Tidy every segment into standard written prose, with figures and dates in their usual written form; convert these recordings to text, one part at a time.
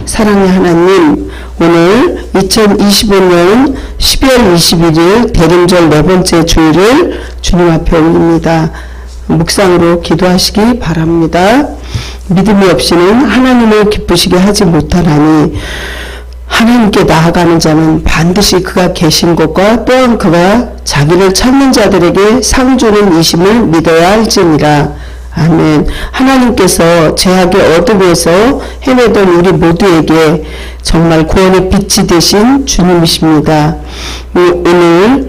사랑의 하나님, 오늘 2025년 12월 21일 대림절 네 번째 주일을 주님 앞에 올립니다. 묵상으로 기도하시기 바랍니다. 믿음이 없이는 하나님을 기쁘시게 하지 못하나니 하나님께 나아가는 자는 반드시 그가 계신 곳과 또한 그가 자기를 찾는 자들에게 상 주는 이심을 믿어야 할지니라. 아멘. 하나님께서 죄악의 어둠에서 헤매던 우리 모두에게 정말 구원의 빛이 되신 주님이십니다. 오늘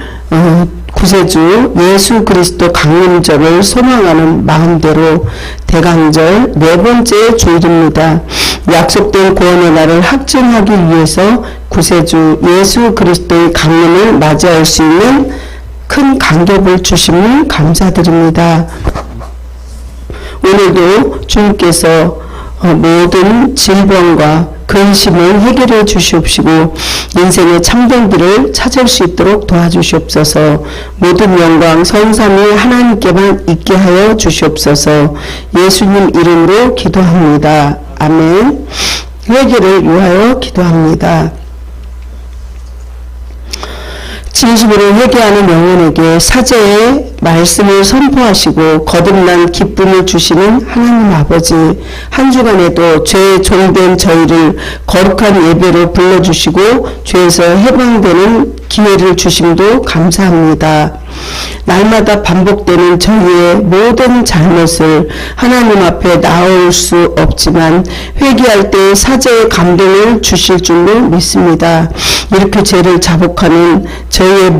구세주 예수 그리스도 강림절을 소망하는 마음대로 대강절 네 번째 주일입니다. 약속된 구원의 날을 확증하기 위해서 구세주 예수 그리스도의 강림을 맞이할 수 있는 큰 간격을 주심을 감사드립니다. 오늘도 주님께서 모든 질병과 근심을 해결해 주시옵시고 인생의 참된 길을 찾을 수 있도록 도와주시옵소서. 모든 영광 성삼위 하나님께만 있게 하여 주시옵소서. 예수님 이름으로 기도합니다. 아멘. 회개를 위하여 기도합니다. 진심으로 회개하는 영혼에게 사죄의 말씀을 선포하시고 거듭난 기쁨을 주시는 하나님 아버지, 한 주간에도 죄의 종된 저희를 거룩한 예배로 불러주시고 죄에서 해방되는 기회를 주심도 감사합니다. 날마다 반복되는 저희의 모든 잘못을 하나님 앞에 나올 수 없지만 회개할 때 사죄의 감동을 주실 줄로 믿습니다. 이렇게 죄를 자복하는 저희의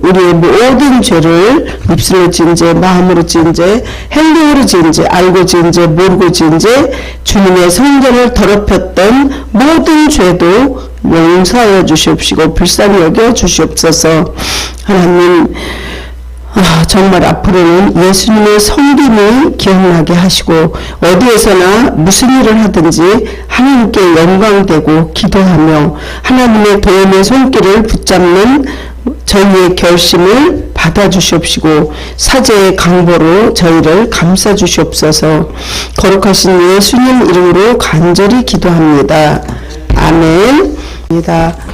우리의 모든 죄를 입술로 지은 죄, 마음으로 지은 죄, 행동으로 지은 죄, 알고 지은 죄, 모르고 지은 죄, 주님의 성전을 더럽혔던 모든 죄도 용서하여 주시옵시고 불쌍히 여겨 주시옵소서. 하나님, 정말 앞으로는 예수님의 성김이 기억나게 하시고 어디에서나 무슨 일을 하든지 하나님께 영광되고 기도하며 하나님의 도움의 손길을 붙잡는 저희의 결심을 받아주시옵시고 사죄의 강보로 저희를 감싸주시옵소서. 거룩하신 예수님 이름으로 간절히 기도합니다. 아멘.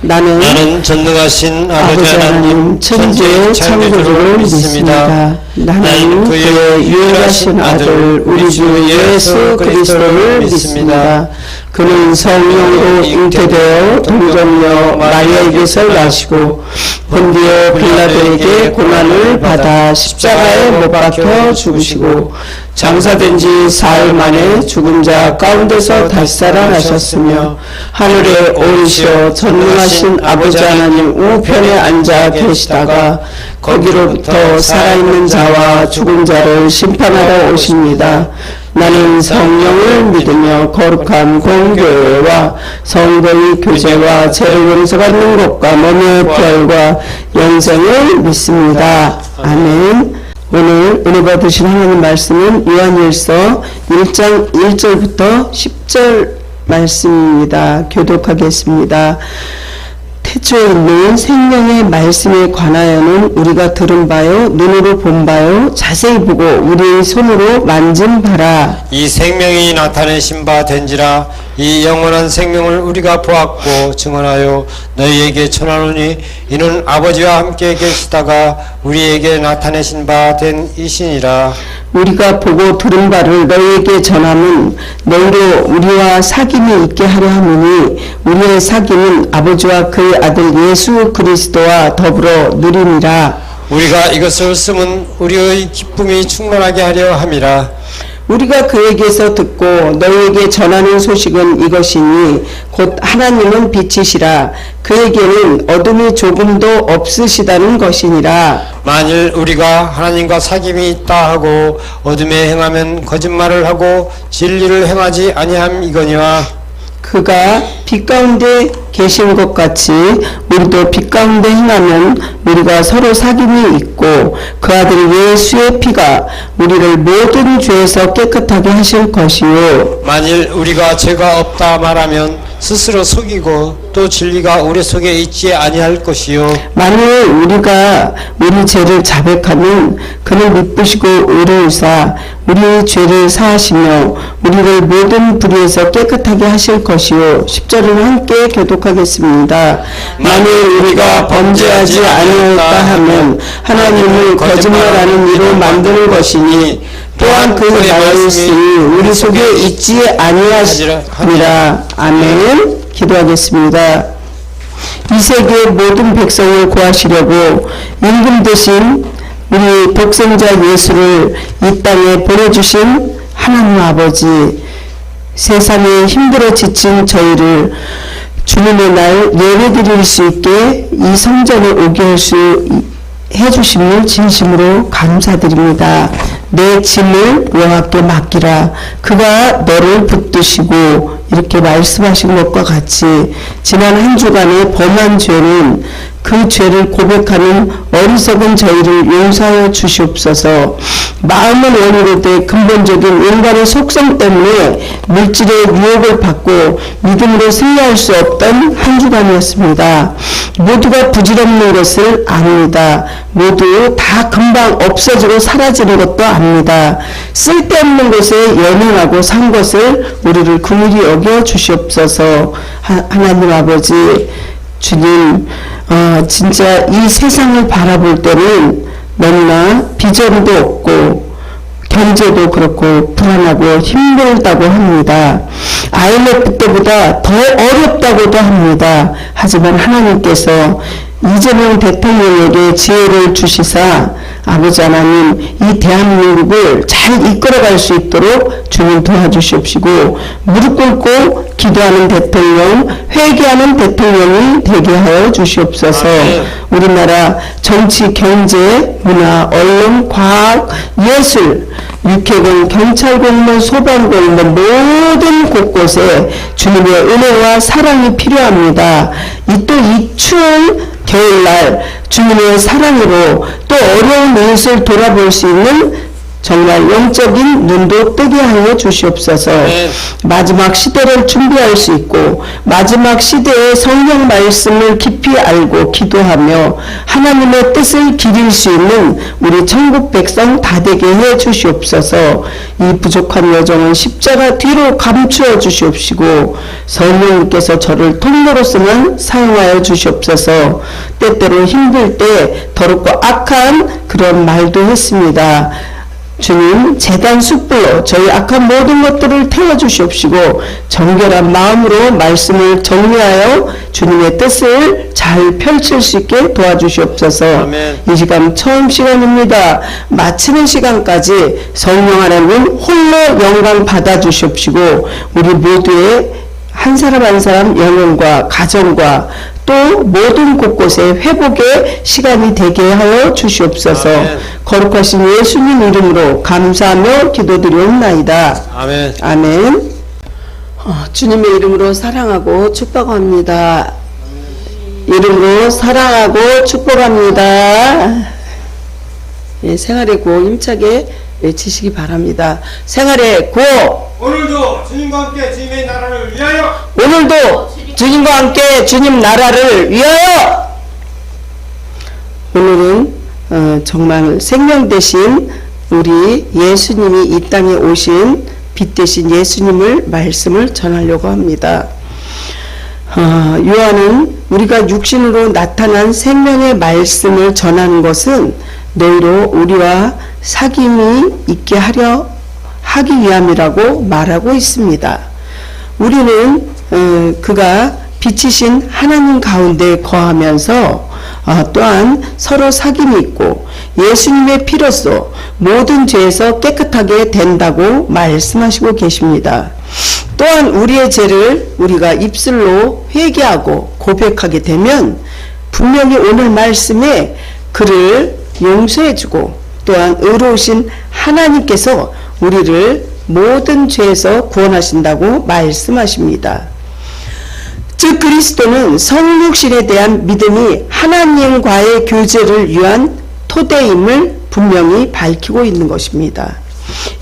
나는 전능하신 아버지 하나님 천지의 창조주를 믿습니다. 나는 그의 유일하신 아들 우리 주 예수 그리스도를 믿습니다. 그는 성령으로 잉태되어 동정녀 마리아에게서 나시고 본디오 빌라도에게 고난을 받아 십자가에 못 박혀 죽으시고 장사된 지 사흘 만에 죽은 자 가운데서 다시 살아나셨으며 하늘에 오르시어 전능하신 아버지 하나님 우편에 앉아 계시다가 거기로부터 살아있는 자와 죽은 자를 심판하러 오십니다. 나는 성령을 믿으며 거룩한 공교회와 성도의 교제와 죄를 용서받는 것과 몸의 부활과 영생을 믿습니다. 아멘. 오늘 은혜 받으신 하나님 말씀은 요한일서 1장 1절부터 10절 말씀입니다. 교독하겠습니다. 태초에 있는 생명의 말씀에 관하여는 우리가 들은 바요 눈으로 본 바요 자세히 보고 우리의 손으로 만진 바라. 이 생명이 나타내신 바 된지라. 이 영원한 생명을 우리가 보았고 증언하여 너희에게 전하노니 이는 아버지와 함께 계시다가 우리에게 나타내신 바 된 이시니라. 우리가 보고 들은 바를 너희에게 전함은 너희로 우리와 사귐이 있게 하려 함이니 우리의 사귐은 아버지와 그의 아들 예수 그리스도와 더불어 누리니라. 우리가 이것을 쓰면 우리의 기쁨이 충만하게 하려 함이라. 우리가 그에게서 듣고 너희에게 전하는 소식은 이것이니 곧 하나님은 빛이시라. 그에게는 어둠이 조금도 없으시다는 것이니라. 만일 우리가 하나님과 사귐이 있다 하고 어둠에 행하면 거짓말을 하고 진리를 행하지 아니함이거니와. 그가 빛 가운데 계신 것 같이 우리도 빛 가운데 행하면 우리가 서로 사귐이 있고 그 아들 예수의 피가 우리를 모든 죄에서 깨끗하게 하실 것이요. 만일 우리가 죄가 없다 말하면 스스로 속이고 또 진리가 우리 속에 있지 아니할 것이요 만일 우리가 우리 죄를 자백하면 그는 미쁘시고 의로우사 우리 죄를 사하시며 우리를 모든 불의에서 깨끗하게 하실 것이요 10절을 함께 교독하겠습니다. 만일 우리가 범죄하지 아니할까 하면 하나님을 거짓말하는 이로 만드는 것이니 또한 그 말씀이 우리 속에 있지 아니하시리라. 아멘. 기도하겠습니다. 이 세계의 모든 백성을 구하시려고 임금 되신 우리 독생자 예수를 이 땅에 보내주신 하나님 아버지, 세상에 힘들어 지친 저희를 주님의 날 예배드릴 수 있게 이 성전에 오게 해주심을 진심으로 감사드립니다. 내 짐을 여호와께 맡기라. 그가 너를 붙드시고 이렇게 말씀하신 것과 같이 지난 한 주간의 범한 죄는 그 죄를 고백하는 어리석은 저희를 용서하여 주시옵소서. 마음은 원으로되 근본적인 인간의 속성 때문에 물질의 유혹을 받고 믿음으로 승리할 수 없던 한 주간이었습니다. 모두가 부질없는 것을 압니다. 모두 다 금방 없어지고 사라지는 것도 압니다. 쓸데없는 것에 연연하고 산 것을 우리를 긍휼히 여겨 주시옵소서. 하나님 아버지, 주님, 진짜 이 세상을 바라볼 때는 너무나 비전도 없고 경제도 그렇고 불안하고 힘들다고 합니다. IMF 때보다 더 어렵다고도 합니다. 하지만 하나님께서 이재명 대통령에게 지혜를 주시사 아버지 하나님 이 대한민국을 잘 이끌어갈 수 있도록 주님 도와주시옵시고 무릎 꿇고 기도하는 대통령, 회개하는 대통령이 되게 하여 주시옵소서. 우리나라 정치, 경제, 문화, 언론, 과학, 예술, 육해공, 경찰 공무원, 소방 공무원 모든 곳곳에 주님의 은혜와 사랑이 필요합니다. 이 추운 겨울날 주님의 사랑으로 또 어려운 이웃을 돌아볼 수 있는 정말 영적인 눈도 뜨게 하여 주시옵소서. 마지막 시대를 준비할 수 있고 마지막 시대의 성령 말씀을 깊이 알고 기도하며 하나님의 뜻을 기릴 수 있는 우리 천국 백성 다 되게 해 주시옵소서. 이 부족한 여정은 십자가 뒤로 감추어 주시옵시고 성령님께서 저를 통로로서만 사용하여 주시옵소서. 때때로 힘들 때 더럽고 악한 그런 말도 했습니다. 주님, 재단 숯불로 저희 악한 모든 것들을 태워주시옵시고 정결한 마음으로 말씀을 정리하여 주님의 뜻을 잘 펼칠 수 있게 도와주시옵소서. 아멘. 이 시간 처음 시간입니다. 마치는 시간까지 성령 하나님 홀로 영광 받아주시옵시고 우리 모두의 한 사람 한 사람 영혼과 가정과 또 모든 곳곳에 회복의 시간이 되게 하여 주시옵소서. 아멘. 거룩하신 예수님 이름으로 감사하며 기도드리옵나이다. 아멘. 아멘. 주님의 이름으로 사랑하고 축복합니다. 이름으로 사랑하고 축복합니다. 예, 생활의 구호 힘차게 외치시기 바랍니다. 생활의 구호. 오늘도 주님과 함께 주님의 나라를 위하여 오늘도 주님과 함께 주님 나라를 위하여. 오늘은 정말 생명 대신 우리 예수님이 이 땅에 오신 빛 대신 예수님을 말씀을 전하려고 합니다. 요한은 우리가 육신으로 나타난 생명의 말씀을 전하는 것은 너희로 우리와 사귐이 있게 하기 위함이라고 말하고 있습니다. 우리는 그가 빛이신 하나님 가운데 거하면서 또한 서로 사귐이 있고 예수님의 피로써 모든 죄에서 깨끗하게 된다고 말씀하시고 계십니다. 또한 우리의 죄를 우리가 입술로 회개하고 고백하게 되면 분명히 오늘 말씀에 그를 용서해주고 또한 의로우신 하나님께서 우리를 모든 죄에서 구원하신다고 말씀하십니다. 즉 그리스도는 성육신에 대한 믿음이 하나님과의 교제를 위한 토대임을 분명히 밝히고 있는 것입니다.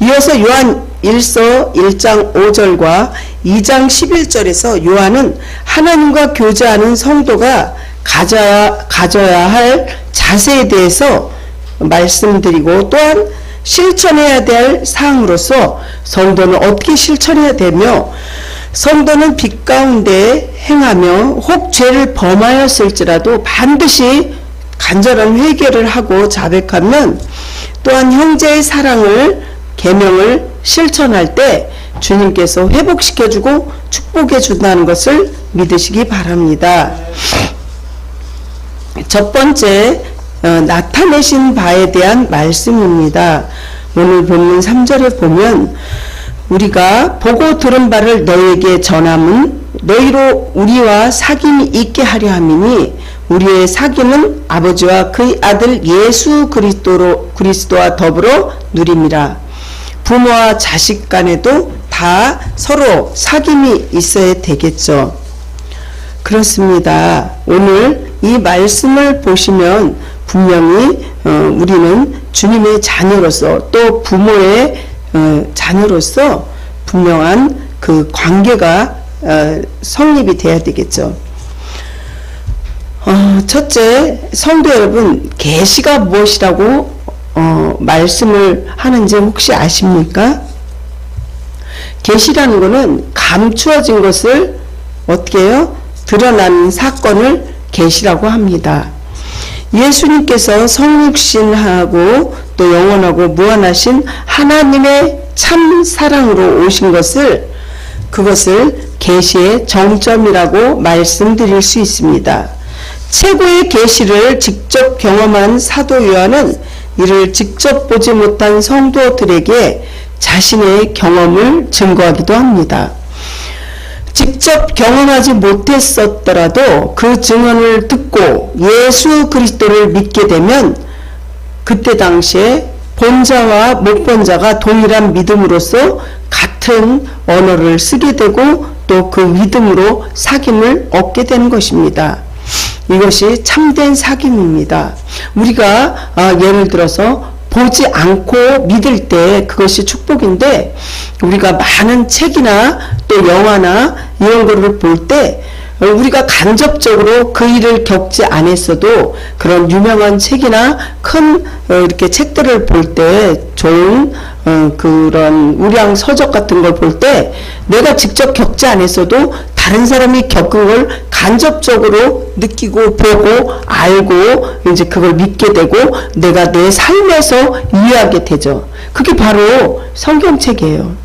이어서 요한 1서 1장 5절과 2장 11절에서 요한은 하나님과 교제하는 성도가 가져야 할 자세에 대해서 말씀드리고, 또한 실천해야 될 사항으로서 성도는 어떻게 실천해야 되며, 성도는 빛 가운데 행하며 혹 죄를 범하였을지라도 반드시 간절한 회개를 하고 자백하면, 또한 형제의 사랑을 계명을 실천할 때 주님께서 회복시켜주고 축복해 준다는 것을 믿으시기 바랍니다. 첫 번째, 나타내신 바에 대한 말씀입니다. 오늘 본문 3절에 보면, 우리가 보고 들은 바를 너희에게 전함은 너희로 우리와 사귐이 있게 하려 함이니, 우리의 사귐은 아버지와 그의 아들 예수 그리스도와 더불어 누림이라. 부모와 자식 간에도 다 서로 사귐이 있어야 되겠죠. 그렇습니다. 오늘 이 말씀을 보시면 분명히 우리는 주님의 자녀로서, 또 부모의 자녀로서 분명한 그 관계가 성립이 돼야 되겠죠. 첫째, 성도 여러분, 계시가 무엇이라고 말씀을 하는지 혹시 아십니까? 계시라는 것은 감추어진 것을 어떻게 해요? 드러난 사건을 계시라고 합니다. 예수님께서 성육신하고 또 영원하고 무한하신 하나님의 참 사랑으로 오신 그것을 계시의 정점이라고 말씀드릴 수 있습니다. 최고의 계시를 직접 경험한 사도 요한은 이를 직접 보지 못한 성도들에게 자신의 경험을 증거하기도 합니다. 직접 경험하지 못했었더라도 그 증언을 듣고 예수 그리스도를 믿게 되면, 그때 당시에 본자와 못본자가 동일한 믿음으로써 같은 언어를 쓰게 되고, 또 그 믿음으로 사귐을 얻게 되는 것입니다. 이것이 참된 사귐입니다. 우리가 예를 들어서 보지 않고 믿을 때 그것이 축복인데, 우리가 많은 책이나 또 영화나 이런 거를 볼 때 우리가 간접적으로 그 일을 겪지 않았어도 그런 유명한 책이나 큰 이렇게 책들을 볼 때, 좋은 그런 우량 서적 같은 걸 볼 때 내가 직접 겪지 않았어도 다른 사람이 겪은 걸 간접적으로 느끼고 보고 알고 이제 그걸 믿게 되고 내가 내 삶에서 이해하게 되죠. 그게 바로 성경책이에요.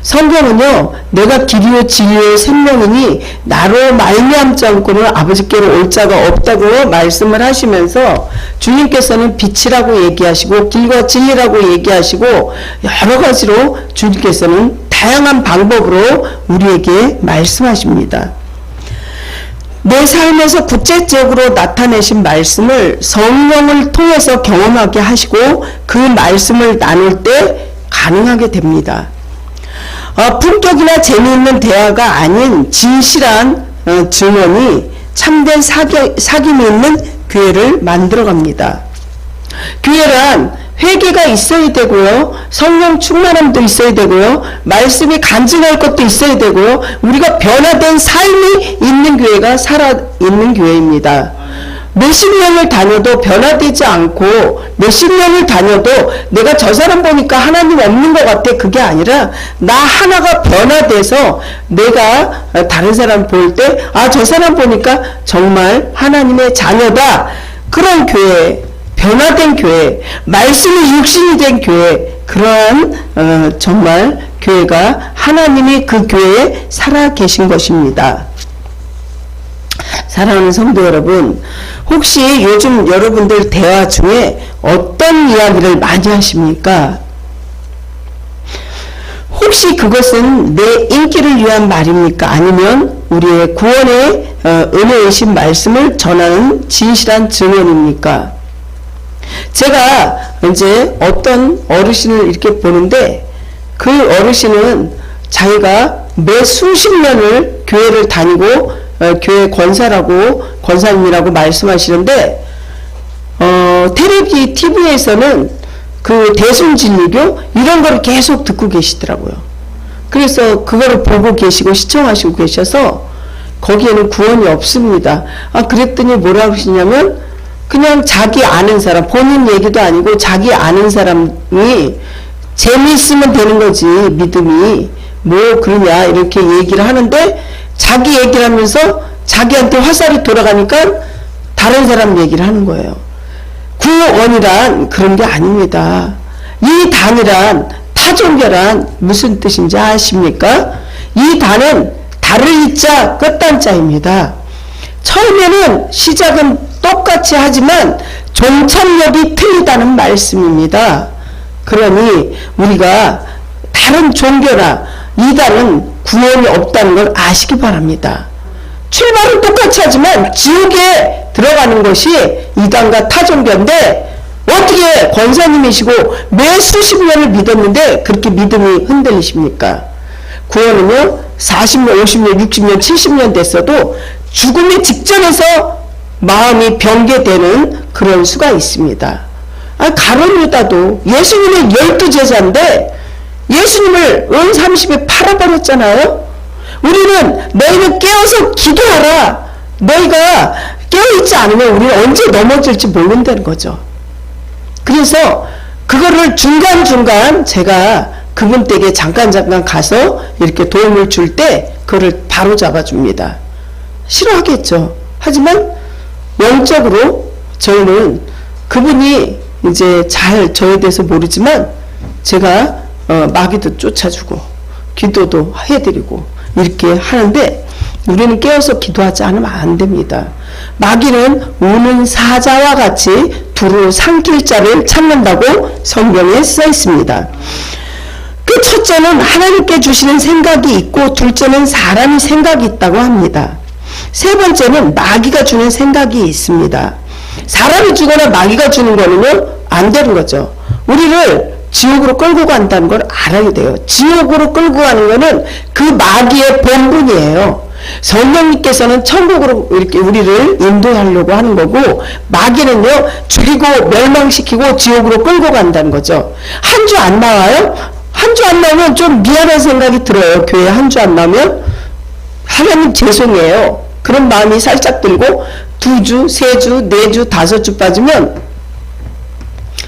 성경은요, 내가 길이요 진리요 생명이니 나로 말미암지 않고는 아버지께로 올 자가 없다고 말씀을 하시면서, 주님께서는 빛이라고 얘기하시고 길과 진리라고 얘기하시고 여러 가지로 주님께서는 다양한 방법으로 우리에게 말씀하십니다. 내 삶에서 구체적으로 나타내신 말씀을 성령을 통해서 경험하게 하시고 그 말씀을 나눌 때 가능하게 됩니다. 품격이나 재미있는 대화가 아닌 진실한 증언이 참된 사귐이 있는 교회를 만들어갑니다. 교회란 회개가 있어야 되고요, 성령 충만함도 있어야 되고요, 말씀이 간증할 것도 있어야 되고요, 우리가 변화된 삶이 있는 교회가 살아있는 교회입니다. 몇십 년을 다녀도 변화되지 않고, 몇십 년을 다녀도 내가 저 사람 보니까 하나님 없는 것 같아, 그게 아니라 나 하나가 변화돼서 내가 다른 사람 볼 때 저 사람 보니까 정말 하나님의 자녀다, 그런 교회, 변화된 교회, 말씀이 육신이 된 교회, 그러한 정말 교회가 하나님이 그 교회에 살아 계신 것입니다. 사랑하는 성도 여러분, 혹시 요즘 여러분들 대화 중에 어떤 이야기를 많이 하십니까? 혹시 그것은 내 인기를 위한 말입니까? 아니면 우리의 구원의 은혜이신 말씀을 전하는 진실한 증언입니까? 제가 이제 어떤 어르신을 이렇게 보는데, 그 어르신은 자기가 매 수십 년을 교회를 다니고 교회 권사님이라고 말씀하시는데, TV에서는 그 대승진리교 이런 거를 계속 듣고 계시더라고요. 그래서 그거를 보고 계시고 시청하시고 계셔서 거기에는 구원이 없습니다. 그랬더니 뭐라 그러시냐면 그냥 자기 아는 사람, 본인 얘기도 아니고 자기 아는 사람이 재미있으면 되는 거지, 믿음이. 뭐 그러냐 이렇게 얘기를 하는데 자기 얘기를 하면서 자기한테 화살이 돌아가니까 다른 사람 얘기를 하는 거예요. 구원이란 그런 게 아닙니다. 이 단이란, 타종교란 무슨 뜻인지 아십니까? 이 단은 달을 이자 끝단자입니다. 처음에는 시작은 똑같이 하지만 종착역이 틀리다는 말씀입니다. 그러니 우리가 다른 종교나 이단은 구원이 없다는 걸 아시기 바랍니다. 출발은 똑같이 하지만 지옥에 들어가는 것이 이단과 타종교인데 어떻게 권사님이시고 매 수십 년을 믿었는데 그렇게 믿음이 흔들리십니까? 구원은요 40년, 50년, 60년, 70년 됐어도 죽음의 직전에서 마음이 변개되는 그런 수가 있습니다. 가룟 유다도 예수님의 12제자인데 예수님을 은 30에 팔아버렸잖아요. 우리는 너희는 깨어서 기도하라. 너희가 깨어있지 않으면 우리는 언제 넘어질지 모른다는 거죠. 그래서 그거를 중간중간 제가 그분 댁에 잠깐 가서 이렇게 도움을 줄 때 그거를 바로 잡아줍니다. 싫어하겠죠. 하지만 영적으로 저희는 그분이 이제 잘 저에 대해서 모르지만 제가 마귀도 쫓아주고 기도도 해드리고 이렇게 하는데 우리는 깨어서 기도하지 않으면 안 됩니다. 마귀는 우는 사자와 같이 두루 삼킬 자를 찾는다고 성경에 써 있습니다. 그 첫째는 하나님께 주시는 생각이 있고 둘째는 사람이 생각이 있다고 합니다. 세 번째는 마귀가 주는 생각이 있습니다. 사람이 주거나 마귀가 주는 거는요 안 되는 거죠. 우리를 지옥으로 끌고 간다는 걸 알아야 돼요. 지옥으로 끌고 가는 거는 그 마귀의 본분이에요. 성령님께서는 천국으로 이렇게 우리를 인도하려고 하는 거고 마귀는요 죽이고 멸망시키고 지옥으로 끌고 간다는 거죠. 한 주 안 나와요? 한 주 안 나오면 좀 미안한 생각이 들어요. 교회 한 주 안 나오면 하나님 죄송해요. 그런 마음이 살짝 들고 2주, 3주, 4주, 5주 빠지면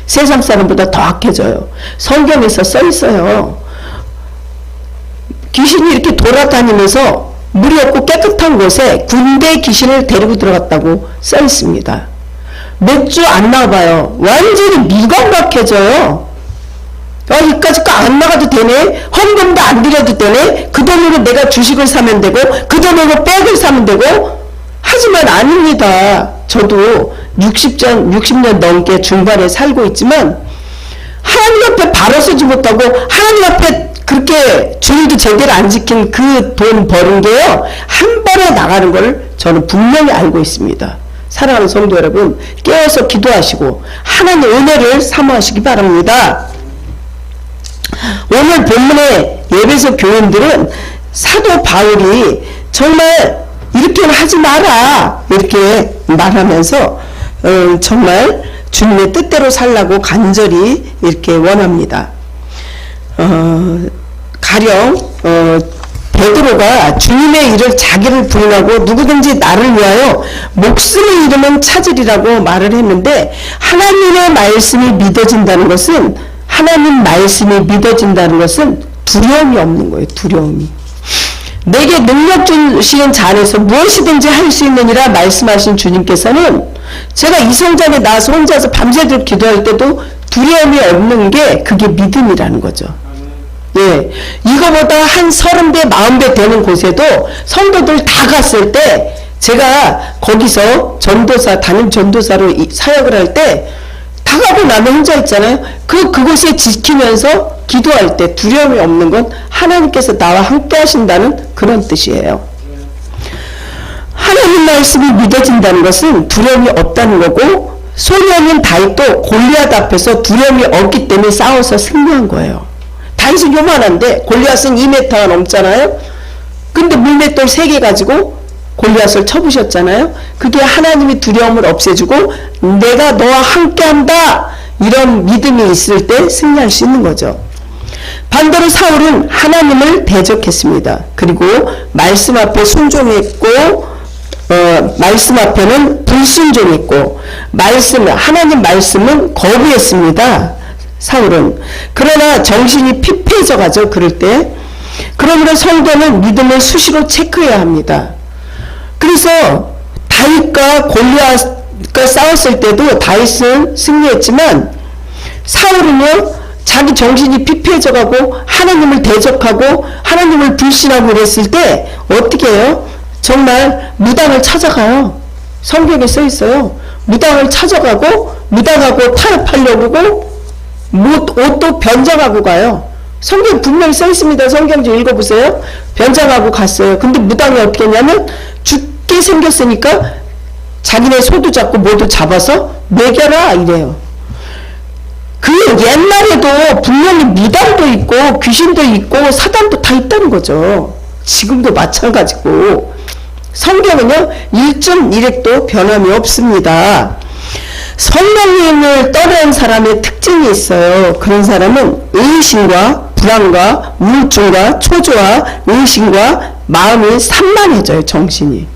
세상 사람보다 더 악해져요. 성경에서 써 있어요. 귀신이 이렇게 돌아다니면서 물이 없고 깨끗한 곳에 군대 귀신을 데리고 들어갔다고 써 있습니다. 몇 주 안 나와봐요. 완전히 미감각해져요. 이까짓 거 안 나가도 되네. 헌금도 안 드려도 되네. 그 돈으로 내가 주식을 사면 되고 그 돈으로 백을 사면 되고 하지만 아닙니다. 저도 60년 넘게 중반에 살고 있지만 하나님 앞에 바로 서지 못하고 하나님 앞에 그렇게 주일도 제대로 안 지킨 그 돈 버는 게요 한 번에 나가는 걸 저는 분명히 알고 있습니다. 사랑하는 성도 여러분 깨어서 기도하시고 하나님의 은혜를 사모하시기 바랍니다. 오늘 본문의 예배소 교인들은 사도 바울이 정말 이렇게는 하지 마라 이렇게 말하면서 정말 주님의 뜻대로 살라고 간절히 이렇게 원합니다. 가령 베드로가 주님의 일을 자기를 부인하고 누구든지 나를 위하여 목숨을 잃으면 찾으리라고 말을 했는데 하나님의 말씀이 믿어진다는 것은 두려움이 없는 거예요. 두려움이. 내게 능력 주시는 자 안에서 무엇이든지 할 수 있느니라 말씀하신 주님께서는 제가 이성장에 나와서 혼자서 밤새도록 기도할 때도 두려움이 없는 게 그게 믿음이라는 거죠. 예, 이거보다 한 30배, 40배 되는 곳에도 성도들 다 갔을 때 제가 거기서 담임 전도사로 사역을 할 때 다 가고 나면 혼자 있잖아요. 그곳에 지키면서 기도할 때 두려움이 없는 건 하나님께서 나와 함께 하신다는 그런 뜻이에요. 하나님 말씀이 믿어진다는 것은 두려움이 없다는 거고 소년인 다윗도 골리앗 앞에서 두려움이 없기 때문에 싸워서 승리한 거예요. 다윗은 요만한데 골리앗은 2m가 넘잖아요. 근데 물맷돌 3개 가지고 골리앗을 쳐부셨잖아요. 그게 하나님이 두려움을 없애주고 내가 너와 함께한다 이런 믿음이 있을 때 승리할 수 있는 거죠. 반대로 사울은 하나님을 대적했습니다. 그리고 말씀 앞에 순종했고 말씀 앞에는 불순종했고 하나님 말씀은 거부했습니다. 사울은. 그러나 정신이 피폐해져 가죠. 그럴 때. 그러므로 성도는 믿음을 수시로 체크해야 합니다. 그래서 다윗과 골리앗과 싸웠을 때도 다윗은 승리했지만 사울은요, 자기 정신이 피폐해져 가고 하나님을 대적하고 하나님을 불신하고 그랬을 때 어떻게 해요? 정말 무당을 찾아가요. 성경에 써 있어요. 무당을 찾아가고 무당하고 타협하려고 하고 옷도 변장하고 가요. 성경 분명히 써 있습니다. 성경 좀 읽어보세요. 변장하고 갔어요. 근데 무당이 어떻게 했냐면 죽게 생겼으니까 자기네 소도 잡고 뭐도 잡아서 먹여라 이래요. 그 옛날에도 분명히 무당도 있고 귀신도 있고 사단도 다 있다는 거죠. 지금도 마찬가지고 성경은요 일점 일획도 변함이 없습니다. 성령님을 떠난 사람의 특징이 있어요. 그런 사람은 의심과 불안과 우울증과 초조와 의심과 마음이 산만해져요. 정신이.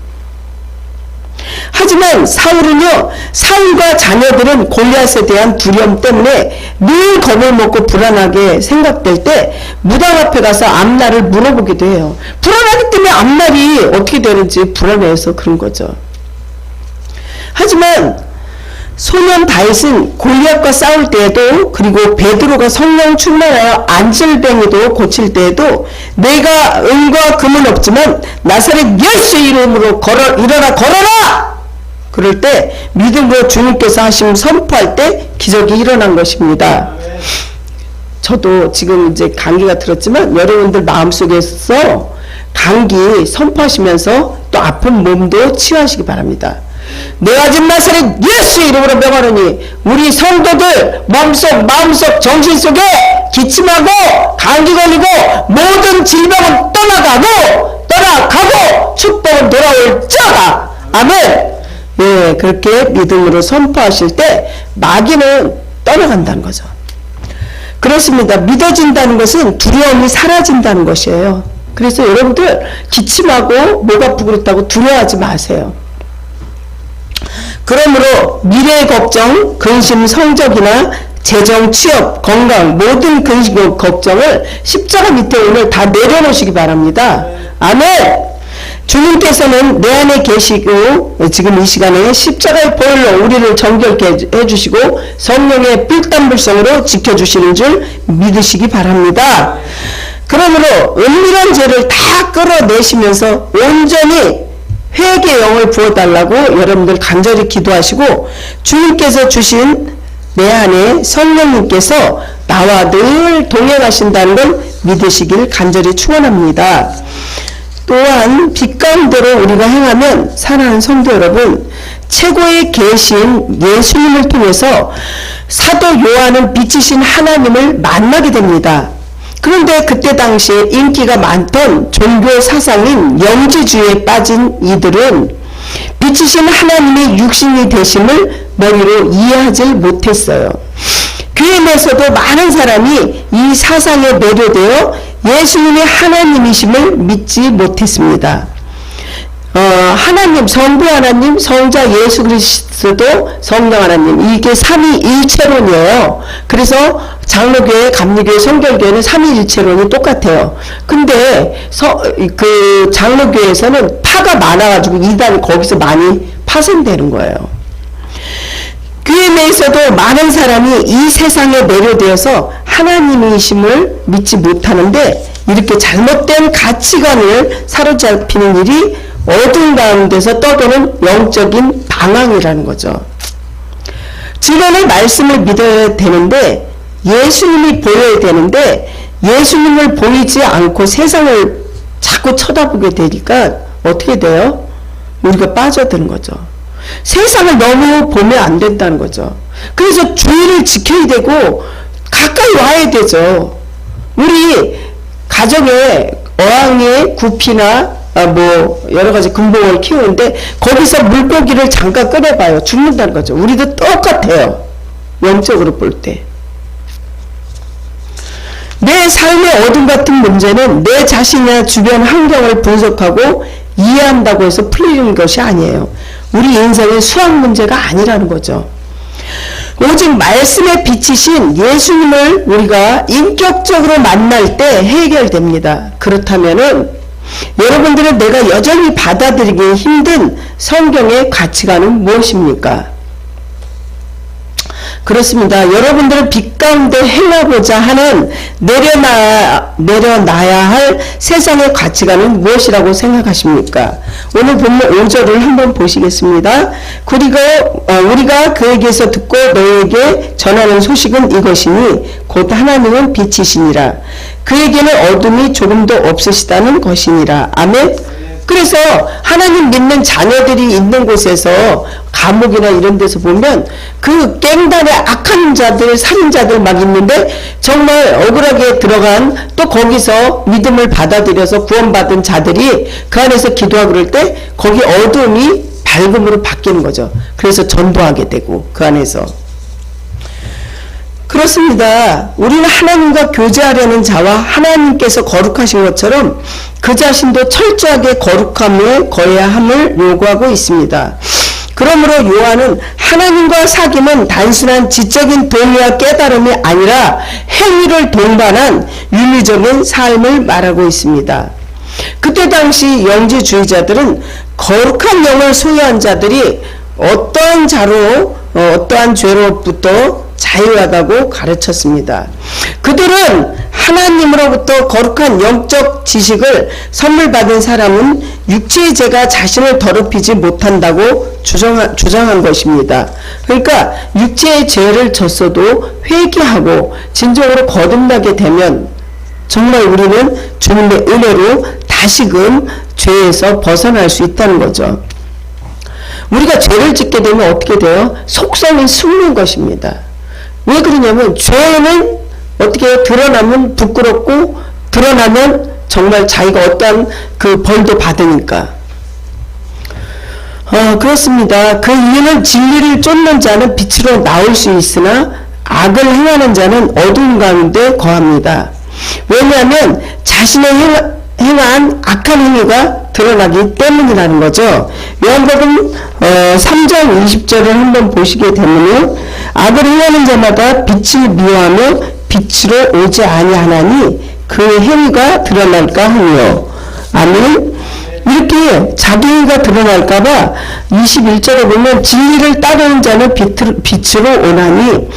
하지만 사울은요, 사울과 자녀들은 골리앗에 대한 두려움 때문에 늘 겁을 먹고 불안하게 생각될 때 무당 앞에 가서 앞날을 물어보기도 해요. 불안하기 때문에 앞날이 어떻게 되는지 불안해서 그런 거죠. 하지만 소년 다윗은 골리앗과 싸울 때에도 그리고 베드로가 성령 충만하여 안질뱅이도 고칠 때에도 내가 은과 금은 없지만 나사렛 예수의 이름으로 일어나 걸어라! 그럴 때 믿음으로 주님께서 하심 선포할 때 기적이 일어난 것입니다. 저도 지금 이제 감기가 들었지만 여러분들 마음속에서 감기 선포하시면서 또 아픈 몸도 치유하시기 바랍니다. 내가 지금 나사렛 예수의 이름으로 명하노니 우리 성도들 몸속 마음속 정신 속에 기침하고 감기 걸리고 모든 질병은 떠나가고 축복은 돌아올지어다. 아멘. 예, 그렇게 믿음으로 선포하실 때 마귀는 떠나간다는 거죠. 그렇습니다. 믿어진다는 것은 두려움이 사라진다는 것이에요. 그래서 여러분들 기침하고 목 아프고 그렇다고 두려워하지 마세요. 그러므로 미래의 걱정, 근심, 성적이나 재정, 취업, 건강 모든 근심, 걱정을 십자가 밑에 오늘 다 내려놓으시기 바랍니다. 아멘. 주님께서는 내 안에 계시고 지금 이 시간에 십자가의 보혈로 우리를 정결케 해주시고 성령의 뿔땀불성으로 지켜주시는 줄 믿으시기 바랍니다. 그러므로 은밀한 죄를 다 끌어내시면서 온전히 회개의 영을 부어달라고 여러분들 간절히 기도하시고 주님께서 주신 내 안에 성령님께서 나와 늘 동행하신다는 걸 믿으시길 간절히 축원합니다. 또한 빛 가운데로 우리가 행하면 사랑하는 성도 여러분, 최고의 계신 예수님을 통해서 사도 요한은 빛이신 하나님을 만나게 됩니다. 그런데 그때 당시에 인기가 많던 종교 사상인 영지주의에 빠진 이들은 빛이신 하나님의 육신이 되심을 머리로 이해하지 못했어요. 교회 내에서도 많은 사람이 이 사상에 매료되어 예수님의 하나님이심을 믿지 못했습니다. 하나님, 성부 하나님, 성자 예수 그리스도, 성령 하나님, 이게 삼위일체론이에요. 그래서 장로교회, 감리교회, 성결교회는 삼위일체론이 똑같아요. 근데 그 장로교회에서는 파가 많아가지고 이단 거기서 많이 파생되는 거예요. 교회 내에서도 많은 사람이 이 세상에 매료되어서 하나님이심을 믿지 못하는데 이렇게 잘못된 가치관을 사로잡히는 일이 어두운 가운데서 떠도는 영적인 방황이라는 거죠. 진언의 말씀을 믿어야 되는데 예수님이 보여야 되는데 예수님을 보이지 않고 세상을 자꾸 쳐다보게 되니까 어떻게 돼요? 우리가 빠져드는 거죠. 세상을 너무 보면 안 된다는 거죠. 그래서 주의를 지켜야 되고 가까이 와야 되죠. 우리 가정에 어항에 구피나 뭐 여러 가지 금붕어를 키우는데 거기서 물고기를 잠깐 꺼내봐요. 죽는다는 거죠. 우리도 똑같아요. 영적으로 볼 때. 내 삶의 어둠 같은 문제는 내 자신이나 주변 환경을 분석하고 이해한다고 해서 풀리는 것이 아니에요. 우리 인생의 수학 문제가 아니라는 거죠. 오직 말씀에 비치신 예수님을 우리가 인격적으로 만날 때 해결됩니다. 그렇다면은 여러분들은 내가 여전히 받아들이기 힘든 성경의 가치관은 무엇입니까? 그렇습니다. 여러분들은 빛 가운데 행하고자 하는 내려놔야 할 세상의 가치관은 무엇이라고 생각하십니까? 오늘 본문 5절을 한번 보시겠습니다. 그리고 우리가 그에게서 듣고 너에게 전하는 소식은 이것이니 곧 하나님은 빛이시니라. 그에게는 어둠이 조금도 없으시다는 것이니라. 아멘. 그래서 하나님 믿는 자녀들이 있는 곳에서 감옥이나 이런 데서 보면 그 갱단의 악한 자들, 살인자들 막 있는데 정말 억울하게 들어간 또 거기서 믿음을 받아들여서 구원받은 자들이 그 안에서 기도하고 그럴 때 거기 어둠이 밝음으로 바뀌는 거죠. 그래서 전도하게 되고 그 안에서. 그렇습니다. 우리는 하나님과 교제하려는 자와 하나님께서 거룩하신 것처럼 그 자신도 철저하게 거룩함에 거해야 함을 요구하고 있습니다. 그러므로 요한은 하나님과 사귐은 단순한 지적인 동의와 깨달음이 아니라 행위를 동반한 윤리적인 삶을 말하고 있습니다. 그때 당시 영지주의자들은 거룩한 영을 소유한 자들이 어떠한 자로 어떠한 죄로부터 자유하다고 가르쳤습니다. 그들은 하나님으로부터 거룩한 영적 지식을 선물 받은 사람은 육체의 죄가 자신을 더럽히지 못한다고 주장한 것입니다. 그러니까 육체의 죄를 졌어도 회개하고 진정으로 거듭나게 되면 정말 우리는 주님의 은혜로 다시금 죄에서 벗어날 수 있다는 거죠. 우리가 죄를 짓게 되면 어떻게 돼요? 속성이 숨는 것입니다. 왜 그러냐면 죄는 어떻게 드러나면 부끄럽고 드러나면 정말 자기가 어떠한 그 벌도 받으니까. 그렇습니다. 그 이유는 진리를 쫓는 자는 빛으로 나올 수 있으나 악을 행하는 자는 어두운 가운데 거합니다. 왜냐하면 자신의 행한 악한 행위가 드러나기 때문이라는 거죠. 요한복음 3장 20절을 한번 보시게 되면요. 악을 행하는 자마다 빛을 미워하며 빛으로 오지 아니하나니 그 행위가 드러날까 하며. 아멘. 이렇게 자기 행위가 드러날까봐 21절에 보면 진리를 따르는 자는 빛으로 오나니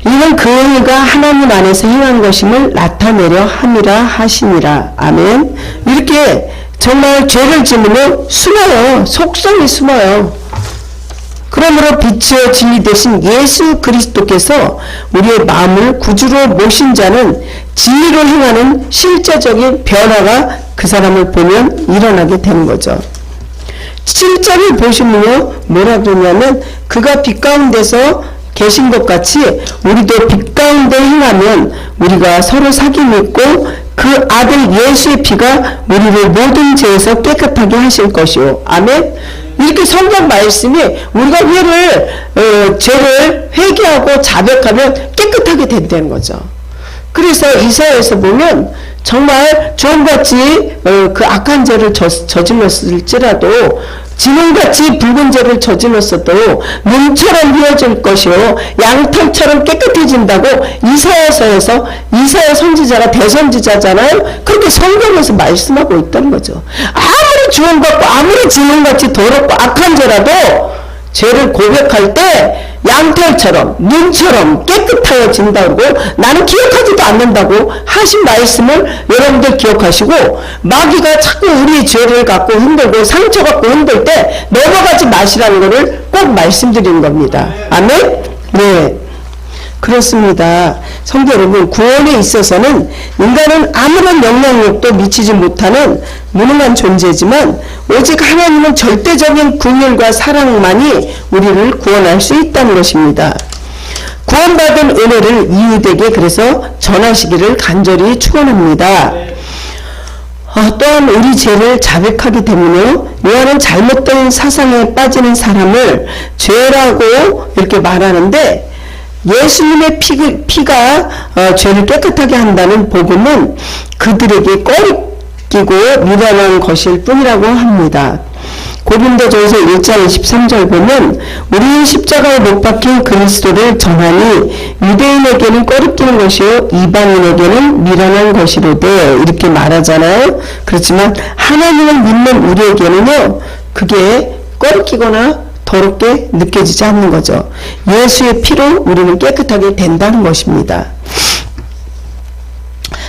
이는 그 행위가 하나님 안에서 행한 것임을 나타내려 함이라 하시니라. 아멘. 이렇게 정말 죄를 지으면 숨어요. 속성이 숨어요. 그러므로 빛의 진리 되신 예수 그리스도께서 우리의 마음을 구주로 모신 자는 진리로 행하는 실제적인 변화가 그 사람을 보면 일어나게 되는 거죠. 7절을 보시면요. 뭐라 그러냐면 그가 빛 가운데서 계신 것 같이 우리도 빛 가운데 행하면 우리가 서로 사귐이 있고 그 아들 예수의 피가 우리를 모든 죄에서 깨끗하게 하실 것이요. 아멘. 이렇게 성경 말씀이 우리가 죄를 회개하고 자백하면 깨끗하게 된다는 거죠. 그래서 이사야에서 보면 정말 주홍같이 그 악한 죄를 저질렀을지라도 진홍같이 붉은 죄를 저질렀어도 눈처럼 휘어질 것이요 양털처럼 깨끗해진다고 이사야서에서 이사야 선지자가 대선지자잖아요. 그렇게 성경에서 말씀하고 있다는 거죠. 아무리 주홍같고 아무리 진홍같이 더럽고 악한 죄라도 죄를 고백할 때 양털처럼 눈처럼 깨끗하여진다고 나는 기억하지도 않는다고 하신 말씀을 여러분들 기억하시고 마귀가 자꾸 우리의 죄를 갖고 흔들고 상처 갖고 흔들 때 넘어가지 마시라는 것을 꼭 말씀드리는 겁니다. 아멘? 네. 그렇습니다. 성도 여러분, 구원에 있어서는 인간은 아무런 영향력도 미치지 못하는 무능한 존재지만 오직 하나님은 절대적인 긍휼과 사랑만이 우리를 구원할 수 있다는 것입니다. 구원받은 은혜를 이웃에게 그래서 전하시기를 간절히 축원합니다. 또한 우리 죄를 자백하기 때문에 요한은 잘못된 사상에 빠지는 사람을 죄라고 이렇게 말하는데 예수님의 피가 죄를 깨끗하게 한다는 복음은 그들에게 꺼리끼고 미련한 것일 뿐이라고 합니다. 고린도전서 1장 23절 보면 우리는 십자가에 못 박힌 그리스도를 전하니 유대인에게는 꺼리끼는 것이요 이방인에게는 미련한 것이로되 이렇게 말하잖아요. 그렇지만 하나님을 믿는 우리에게는요 그게 꺼리끼거나 더럽게 느껴지지 않는 거죠. 예수의 피로 우리는 깨끗하게 된다는 것입니다.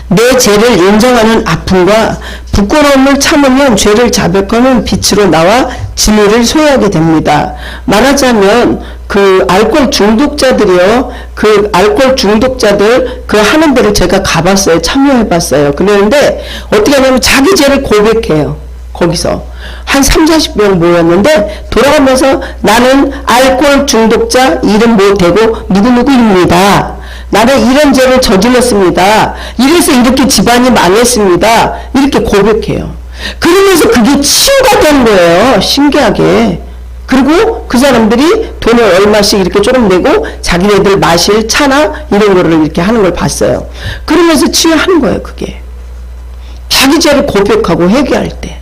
내 죄를 인정하는 아픔과 부끄러움을 참으면 죄를 자백하는 빛으로 나와 진리를 소유하게 됩니다. 말하자면 그 알코올 중독자들이요. 그 알코올 중독자들 그 하는 데를 제가 가봤어요. 참여해봤어요. 그러는데 어떻게 하냐면 자기 죄를 고백해요. 거기서 한 30-40명 모였는데 돌아가면서 나는 알코올 중독자 이름 못 대고 누구누구입니다. 나는 이런 죄를 저질렀습니다. 이래서 이렇게 집안이 망했습니다. 이렇게 고백해요. 그러면서 그게 치유가 된 거예요. 신기하게. 그리고 그 사람들이 돈을 얼마씩 이렇게 조금 내고 자기네들 마실 차나 이런 거를 이렇게 하는 걸 봤어요. 그러면서 치유하는 거예요. 그게. 자기 죄를 고백하고 회개할 때.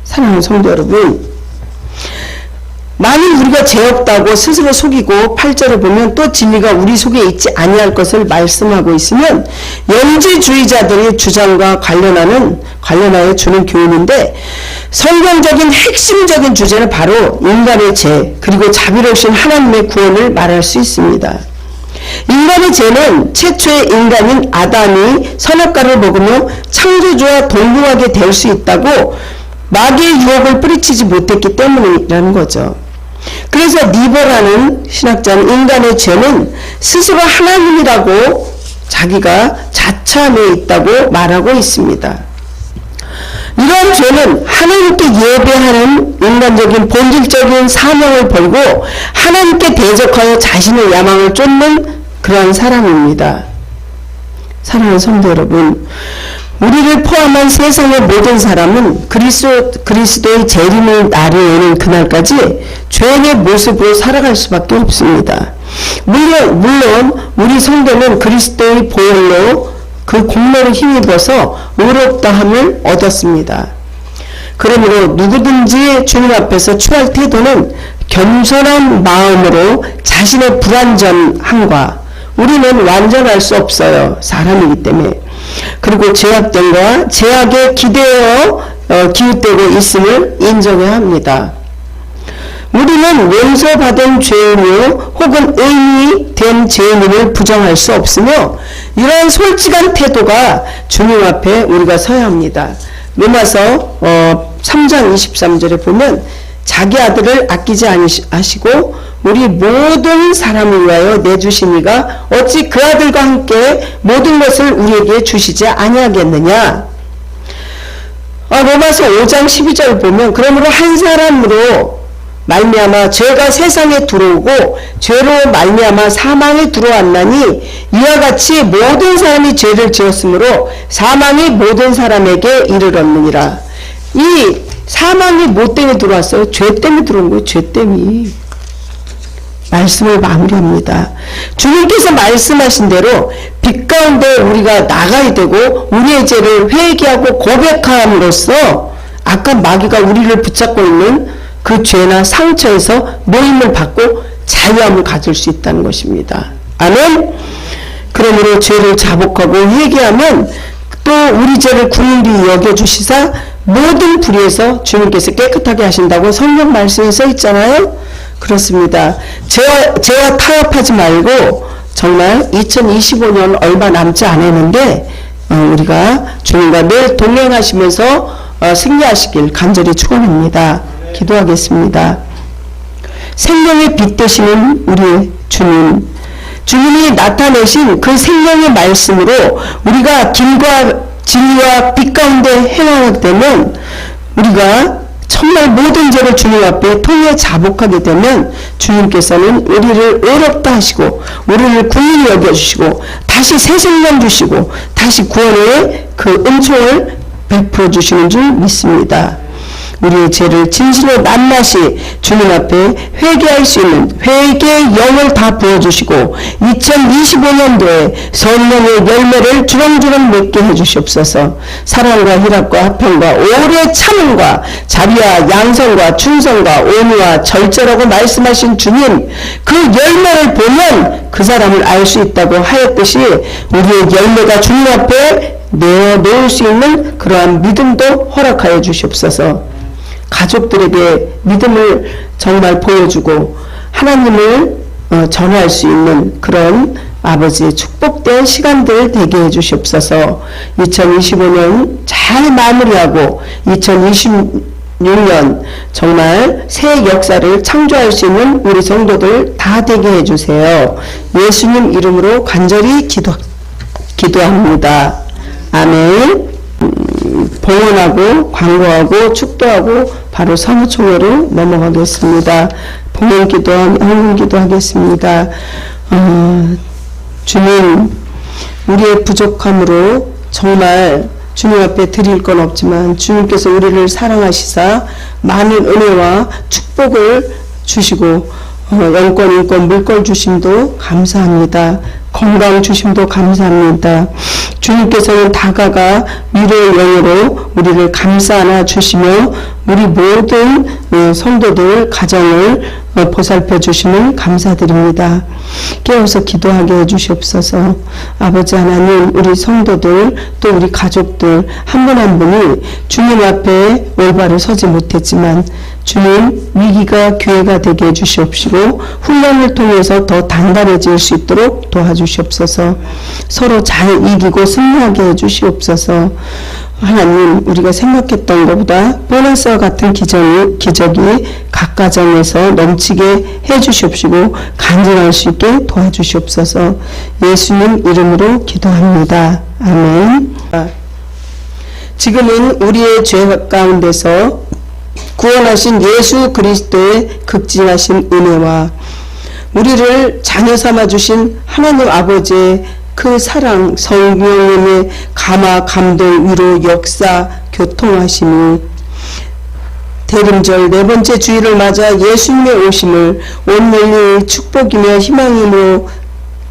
사랑하는 성도 여러분, 만일 우리가 죄 없다고 스스로 속이고 8절을 보면 또 진리가 우리 속에 있지 아니할 것을 말씀하고 있으면 영지주의자들의 주장과 관련하여 주는 교훈인데 성경적인 핵심적인 주제는 바로 인간의 죄 그리고 자비로우신 하나님의 구원을 말할 수 있습니다. 인간의 죄는 최초의 인간인 아담이 선악과를 먹으며 창조주와 동등하게 될 수 있다고 마귀의 유혹을 뿌리치지 못했기 때문이라는 거죠. 그래서 니보라는 신학자는 인간의 죄는 스스로 하나님이라고 자기가 자처함에 있다고 말하고 있습니다. 이러한 죄는 하나님께 예배하는 인간적인 본질적인 사명을 벌고 하나님께 대적하여 자신의 야망을 쫓는 그러한 사람입니다. 사랑하는 성도 여러분, 우리를 포함한 세상의 모든 사람은 그리스도의 재림을 날이 오는 그날까지 죄인의 모습으로 살아갈 수밖에 없습니다. 물론 우리 성도는 그리스도의 보혈로 그 공로를 힘입어서 의롭다함을 얻었습니다. 그러므로 누구든지 주님 앞에서 취할 태도는 겸손한 마음으로 자신의 불완전함과 우리는 완전할 수 없어요. 사람이기 때문에. 그리고 죄악됨과 죄악에 기대어 기웃되고 있음을 인정해야 합니다. 우리는 용서받은 죄인이요 혹은 의인이 된 죄인임을 부정할 수 없으며 이러한 솔직한 태도가 주님 앞에 우리가 서야 합니다. 로마서 3장 23절에 보면 자기 아들을 아끼지 아니하시고 우리 모든 사람을 위하여 내주신 이가 어찌 그 아들과 함께 모든 것을 우리에게 주시지 아니하겠느냐. 로마서 5장 12절 보면 그러므로 한 사람으로 말미암아 죄가 세상에 들어오고 죄로 말미암아 사망에 들어왔나니 이와 같이 모든 사람이 죄를 지었으므로 사망이 모든 사람에게 이르렀느니라. 이 사망이 뭐 때문에 들어왔어요? 죄 때문에 들어온 거예요. 죄 때문에. 말씀을 마무리합니다. 주님께서 말씀하신 대로 빛 가운데 우리가 나가야 되고 우리의 죄를 회개하고 고백함으로써 아까 마귀가 우리를 붙잡고 있는 그 죄나 상처에서 모임을 받고 자유함을 가질 수 있다는 것입니다. 아멘. 그러므로 죄를 자복하고 회개하면 또 우리 죄를 긍휼히 여겨주시사 모든 불의에서 주님께서 깨끗하게 하신다고 성경 말씀에 써 있잖아요. 그렇습니다. 죄와 타협하지 말고 정말 2025년 얼마 남지 않았는데 우리가 주님과 늘 동행하시면서 승리하시길 간절히 축원합니다. 기도하겠습니다. 생명의 빛 되시는 우리 주님, 주님이 나타내신 그 생명의 말씀으로 우리가 길과 진리와 빛 가운데 행하게 되면 우리가 정말 모든 죄를 주님 앞에 통해 자복하게 되면 주님께서는 우리를 의롭다 하시고 우리를 긍휼히 여겨주시고 다시 새 생명 주시고 다시 구원의 그 은총을 베풀어 주시는 줄 믿습니다. 우리의 죄를 진실로 낱낱이 주님 앞에 회개할 수 있는 회개의 영을 다 부어주시고 2025년도에 성령의 열매를 주렁주렁 맺게 해주시옵소서. 사랑과 희락과 화평과 오래 참음과 자비와 양성과 충성과 온유와 절제라고 말씀하신 주님, 그 열매를 보면 그 사람을 알 수 있다고 하였듯이 우리의 열매가 주님 앞에 내어놓을 수 있는 그러한 믿음도 허락하여 주시옵소서. 가족들에게 믿음을 정말 보여주고 하나님을 전할 수 있는 그런 아버지의 축복된 시간들 되게 해주시옵소서. 2025년 잘 마무리하고 2026년 정말 새 역사를 창조할 수 있는 우리 성도들 다 되게 해주세요. 예수님 이름으로 간절히 기도합니다. 아멘. 봉헌하고 광고하고 축도하고 바로 사무총회로 넘어가겠습니다. 봉헌기도, 헌금기도 하겠습니다. 주님, 우리의 부족함으로 정말 주님 앞에 드릴 건 없지만 주님께서 우리를 사랑하시사 많은 은혜와 축복을 주시고 영권, 인권, 물권 주심도 감사합니다. 건강 주심도 감사합니다. 주님께서는 다가가 위로의 영으로 우리를 감싸 안아 주시며 우리 모든 성도들 가정을 보살펴 주심을 감사드립니다. 깨어서 기도하게 해주시옵소서. 아버지 하나님, 우리 성도들 또 우리 가족들 한 분 한 분이 주님 앞에 올바로 서지 못했지만 주님 위기가 기회가 되게 해주시옵시고 훈련을 통해서 더 단단해질 수 있도록 도와주시옵소서. 서로 잘 이기고 승리하게 해주시옵소서. 하나님, 우리가 생각했던 것보다 보너스와 같은 기적이 각 가정에서 넘치게 해주시옵시고 간증할 수 있게 도와주시옵소서. 예수님 이름으로 기도합니다. 아멘. 지금은 우리의 죄 가운데서 구원하신 예수 그리스도의 극진하신 은혜와 우리를 자녀 삼아 주신 하나님 아버지의 그 사랑, 성령님의 감화, 감동, 위로, 역사, 교통하심이 대림절 네 번째 주일을 맞아 예수님의 오심을 온 인류의 축복이며 희망이므로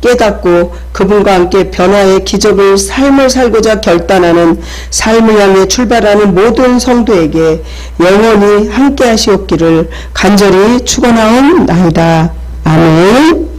깨닫고 그분과 함께 변화의 기적을 삶을 살고자 결단하는 삶을 향해 출발하는 모든 성도에게 영원히 함께 하시옵기를 간절히 축원하옵나이다. 아멘.